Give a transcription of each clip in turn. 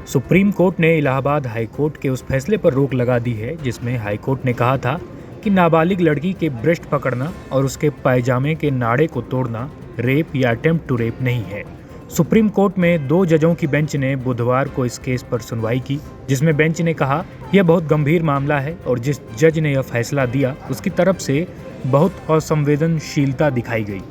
Supreme court ने Allahabad high court के उस फैसले पर रोक लगा दी है जिसमें हाई कोर्ट ने कहा था कि नाबालिग लड़की के ब्रेस्ट पकड़ना और उसके पायजामे के नाड़े को तोड़ना रेप या अटेम्प्ट टू रेप नहीं है। सुप्रीम कोर्ट में 2 जजों की बेंच ने बुधवार को इस केस पर सुनवाई की, जिसमें बेंच ने कहा यह बहुत गंभीर मामला है और जिस जज ने यह फैसला दिया उसकी तरफ से बहुत असंवेदनशीलता दिखाई गई।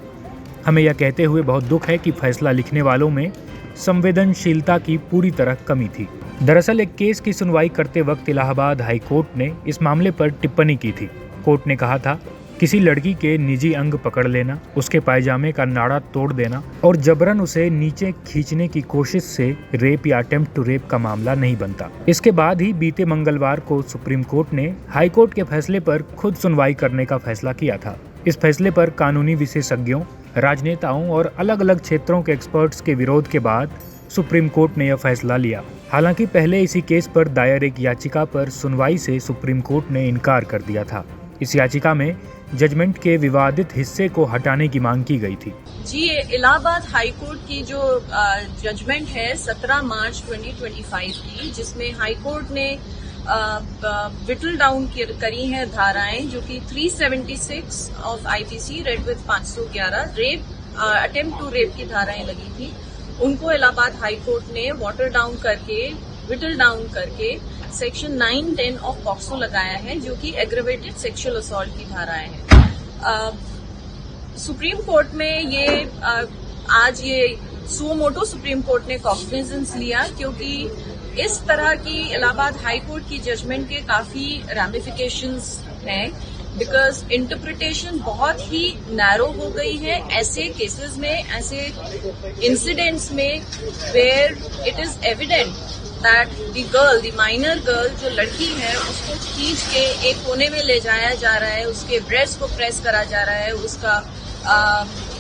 हमें यह कहते हुए बहुत दुख है कि फैसला लिखने वालों में संवेदनशीलता की पूरी तरह कमी थी। दरअसल एक केस की सुनवाई करते वक्त इलाहाबाद हाई कोर्ट ने इस मामले पर टिप्पणी की थी। कोर्ट ने कहा था किसी लड़की के निजी अंग पकड़ लेना, उसके पायजामे का नाड़ा तोड़ देना और जबरन उसे नीचे खींचने की कोशिश से रेप या अटेम्प्ट टू रेप का मामला नहीं बनता। इसके बाद ही बीते मंगलवार को सुप्रीम कोर्ट ने हाई कोर्ट के फैसले पर खुद सुनवाई करने का फैसला किया था। इस फैसले पर कानूनी विशेषज्ञों, राजनेताओं और अलग अलग क्षेत्रों के एक्सपर्ट्स के विरोध के बाद सुप्रीम कोर्ट ने यह फैसला लिया। हालांकि पहले इसी केस पर दायर एक याचिका पर सुनवाई से सुप्रीम कोर्ट ने इनकार कर दिया था। इस याचिका में जजमेंट के विवादित हिस्से को हटाने की मांग की गई थी। जी, इलाहाबाद हाई कोर्ट की जो जजमेंट है 17 मार्च 2025 की, जिसमें हाई कोर्ट ने विटल डाउन करी हैं धाराएं जो कि 376 of IPC read with 511 rape attempt to rape की धाराएं लगी थी, उनको इलाहाबाद हाई कोर्ट ने वाटर डाउन करके, विटल डाउन करके सेक्शन 910 ऑफ पॉक्सो लगाया है, जो कि एग्रेवेटेड सेक्सुअल असॉल्ट की धाराएं हैं। सुप्रीम कोर्ट में ये आज ये सुओ मोटो सुप्रीम कोर्ट ने कॉग्निजेंस लिया, क्योंकि इस तरह की इलाहाबाद हाई कोर्ट की जजमेंट के काफी रैमिफिकेशंस हैं, बिकॉज इंटरप्रिटेशन बहुत ही नैरो हो गई है ऐसे केसेस में, ऐसे इंसिडेंट्स में where it is evident that the minor girl जो लड़की है उसको खींच के एक कोने में ले जाया जा रहा है, उसके ब्रेस्ट को प्रेस करा जा रहा है,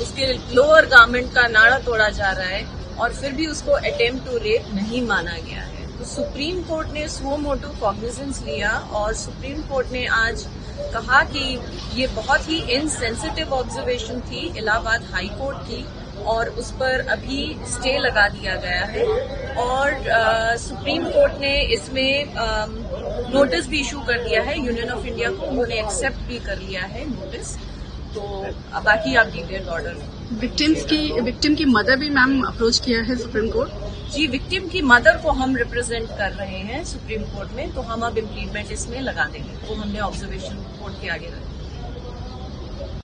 उसके लोअर गारमेंट का नाड़ा तोड़ा जा रहा है और फिर भी उसको अटेम्प्ट टू रेप नहीं माना गया है। तो सुप्रीम कोर्ट ने सुओ मोटो कॉग्निजेंस लिया और सुप्रीम कोर्ट ने आज कहा कि ये बहुत ही इनसेंसिटिव ऑब्जर्वेशन थी इलाहाबाद हाई कोर्ट की और उस पर अभी स्टे लगा दिया गया है और सुप्रीम कोर्ट ने इसमें नोटिस भी इशू कर दिया है यूनियन ऑफ इंडिया को, उन्होंने एक्सेप्ट भी कर लिया है नोटिस। तो बाकी आप डिटेल ऑर्डर। विक्टिम की मदर भी मैम अप्रोच किया है सुप्रीम कोर्ट? जी, विक्टिम की मदर को हम रिप्रेजेंट कर रहे हैं सुप्रीम कोर्ट में, तो हम अब इम्प्लीमेंट इसमें लगा देंगे, वो हमने ऑब्जर्वेशन कोर्ट के आगे रखा।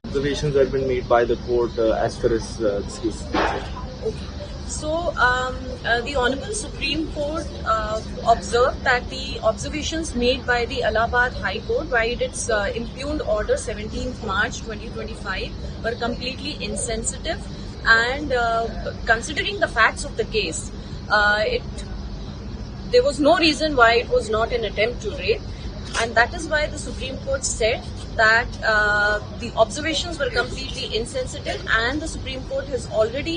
Observations have been made by the court as far as this case is concerned. Okay. So, the Honorable Supreme Court observed that the observations made by the Allahabad High Court by its impugned order 17th March 2025 were completely insensitive and considering the facts of the case, there was no reason why it was not an attempt to rape. And that is why the Supreme Court said that the observations were completely insensitive and the Supreme Court has already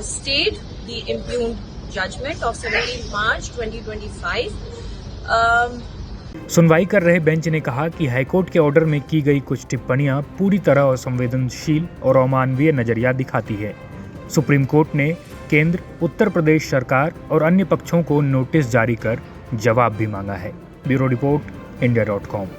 stayed the impugned judgment of 17 March 2025. सुनवाई कर रहे bench ने कहा कि high court के order में की गई कुछ टिप्पणियां पूरी तरह असंवेदनशील और अमानवीय नजरिया दिखाती है। सुप्रीम कोर्ट ने केंद्र, उत्तर प्रदेश सरकार और अन्य पक्षों को नोटिस जारी कर जवाब भी मांगा है। Bureau report, India.com।